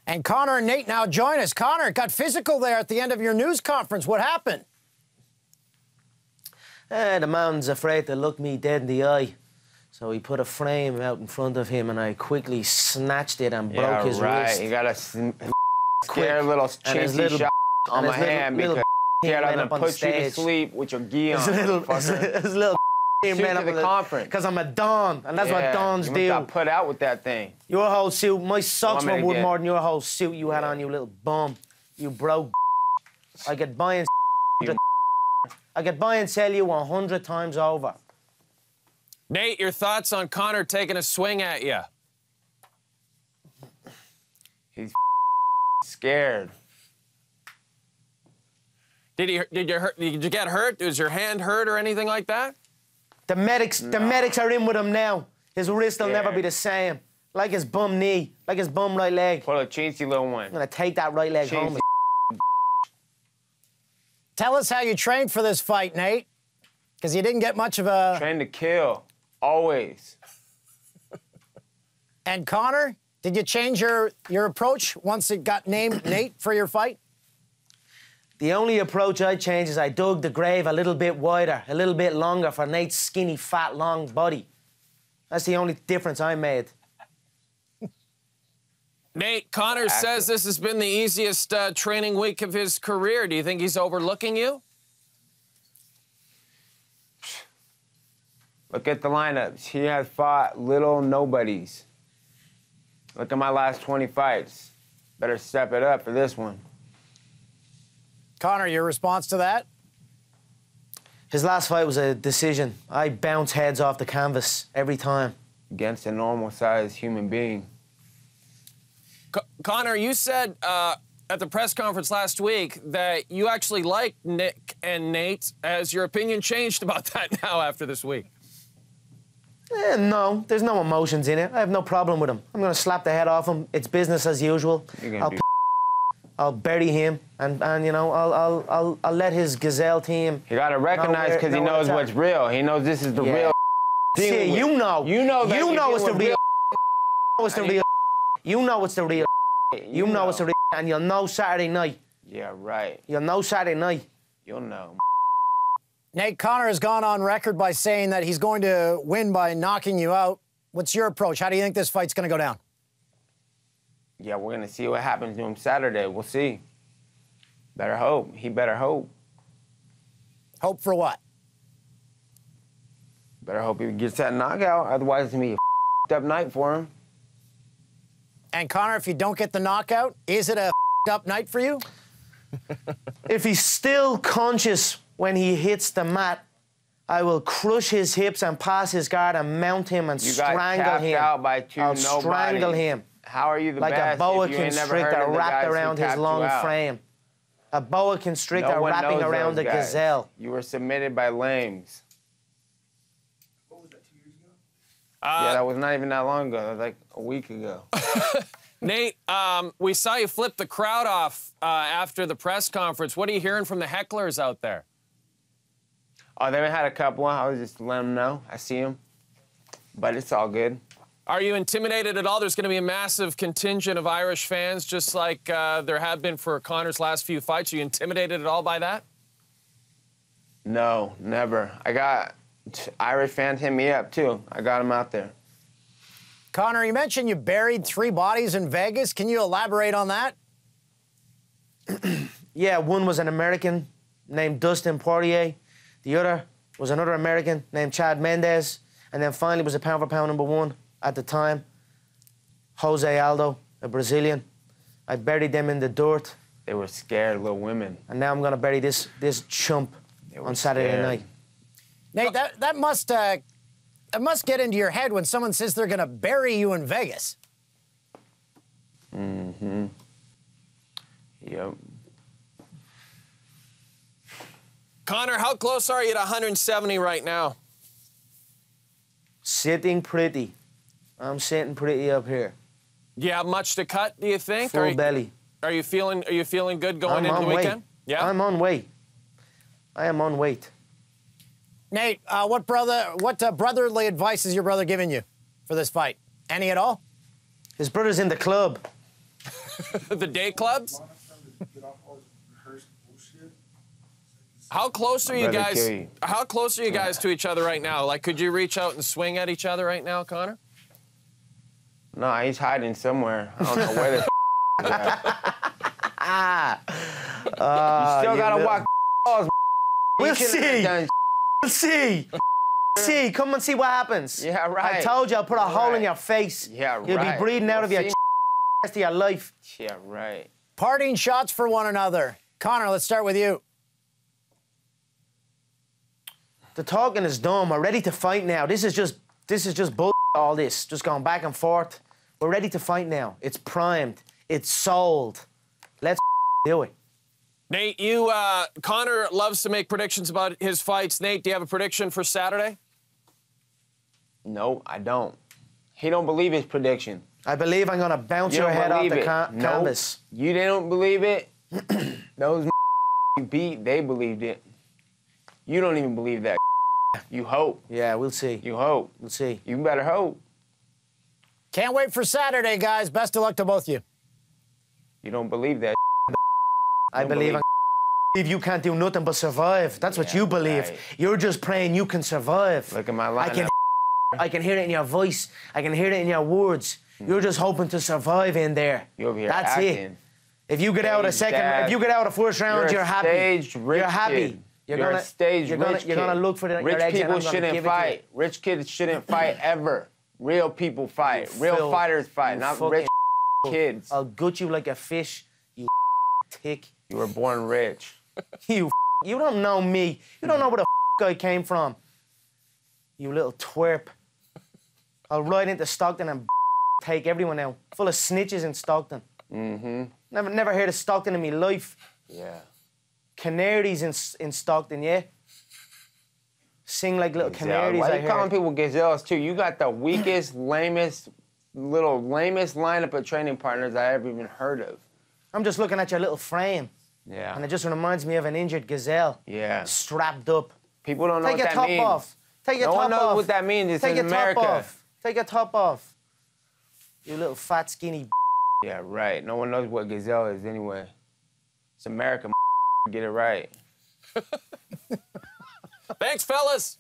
And Conor and Nate now join us. Conor, it got physical there at the end of your news conference. What happened? The man's afraid to look me dead in the eye. So he put a frame out in front of him and I quickly snatched it and broke his wrist. You got a scare little cheesy shot on my hand because scared I'm gonna put you to sleep with your gi on. His little shoot to the conference. Because I'm a Don, and that's what Dons do. You got put out with that thing. Your whole suit, my socks were worth more than your whole suit you had on, you little bum. You broke. I could buy and sell you 100 times over. Nate, your thoughts on Conor taking a swing at you? He's scared. Did you get hurt? Was your hand hurt or anything like that? The medics are in with him now. His wrist will never be the same. Like his bum knee, like his bum right leg. What a cheesy little one. I'm gonna take that right leg home. Tell us how you trained for this fight, Nate. Because you didn't get much of a... Train to kill, always. And Conor, did you change your approach once it got named Nate for your fight? The only approach I changed is I dug the grave a little bit wider, a little bit longer for Nate's skinny, fat, long body. That's the only difference I made. Nate, Conor says this has been the easiest training week of his career. Do you think he's overlooking you? Look at the lineups. He has fought little nobodies. Look at my last 20 fights. Better step it up for this one. Conor, your response to that? His last fight was a decision. I bounce heads off the canvas every time. Against a normal-sized human being. Conor, you said at the press conference last week that you actually like Nick and Nate. Has your opinion changed about that now after this week? No, there's no emotions in it. I have no problem with him. I'm going to slap the head off him. It's business as usual. I'll bury him, and you know, I'll let his gazelle team. You got to recognize because he knows what's real. He knows this is the real. See, you know that you know it's the real. It's the real. You know it's the real. You know it's the real, and you'll know Saturday night. Yeah, right. You'll know Saturday night. You'll know. Nate, Conor has gone on record by saying that he's going to win by knocking you out. What's your approach? How do you think this fight's going to go down? Yeah, we're going to see what happens to him Saturday. We'll see. Better hope. He better hope. Hope for what? Better hope he gets that knockout. Otherwise, it's going to be a up night for him. And Conor, if you don't get the knockout, is it a up night for you? If he's still conscious when he hits the mat, I will crush his hips and pass his guard and mount him and strangle him. Out by two I'll strangle him. How are you the like best? Like a boa constrictor wrapped around his long frame. A boa constrictor wrapping around the gazelle. You were submitted by lames. What was that, 2 years ago? Yeah, that was not even that long ago. That was like a week ago. Nate, we saw you flip the crowd off after the press conference. What are you hearing from the hecklers out there? Oh, they had a couple. I was just letting them know. I see them. But it's all good. Are you intimidated at all? There's going to be a massive contingent of Irish fans, just like there have been for Conor's last few fights. Are you intimidated at all by that? No, never. I got Irish fans hit me up, too. I got them out there. Conor, you mentioned you buried 3 bodies in Vegas. Can you elaborate on that? Yeah, one was an American named Dustin Poirier. The other was another American named Chad Mendes. And then finally was a pound-for-pound #1 at the time, Jose Aldo, a Brazilian. I buried them in the dirt. They were scared little women. And now I'm going to bury this chump on Saturday night. Nate, that must get into your head when someone says they're going to bury you in Vegas. Mm-hmm. Yep. Conor, how close are you to 170 right now? Sitting pretty. I'm sitting pretty up here. Do you have much to cut, do you think? Full belly. Are you feeling good going into the weekend? Yeah. I'm on weight. I am on weight. Nate, what brotherly advice is your brother giving you for this fight? Any at all? His brother's in the club. The day clubs? How close are you guys? How close are you guys to each other right now? Like, could you reach out and swing at each other right now, Conor? No, he's hiding somewhere. I don't know where the he's at. You still gotta walk balls. We'll see. We'll see. See, come and see what happens. Yeah, right. I told you I'll put a hole in your face. Yeah, right. You'll be breathing out of your rest of your life. Yeah, right. Parting shots for one another. Conor, let's start with you. The talking is done. We're ready to fight now. This is just bull. All this, just going back and forth. We're ready to fight now. It's primed. It's sold. Let's do it. Nate, Conor loves to make predictions about his fights. Nate, do you have a prediction for Saturday? No, I don't. He don't believe his prediction. I believe I'm gonna bounce your head off the canvas. You don't believe it? Those you beat, they believed it. You don't even believe that. You hope. Yeah, we'll see. You hope. We'll see. You better hope. Can't wait for Saturday, guys. Best of luck to both of you. You don't believe that. I believe you can't do nothing but survive. That's what you believe. Right. You're just praying you can survive. Look at my lineup. I can hear it in your voice. I can hear it in your words. You're just hoping to survive in there. You're over here That's acting. it. If you get out a second, if you get out a first round, you're happy. Staged rich you're happy. Kid. You're gonna look for the rich people shouldn't fight. Rich kids shouldn't fight ever. Real people fight. Real fighters fight, not rich kids. I'll gut you like a fish, you tick. You were born rich. You don't know me. You don't know where the I came from. You little twerp. I'll ride into Stockton and take everyone out. Full of snitches in Stockton. Mm-hmm. Never heard of Stockton in my life. Yeah. Canaries in Stockton, yeah? Sing like little canaries, Why I you heard. calling people gazelles, too? You got the weakest, lamest lineup of training partners I ever even heard of. I'm just looking at your little frame. Yeah. And it just reminds me of an injured gazelle. Yeah. Strapped up. People don't know Take what your that top means. off. Take your No top one knows off. what that means. It's Take in your America. top off. Take your top off. You little fat, skinny. Yeah, right. No one knows what gazelle is anyway. It's America. Get it right. Thanks, fellas.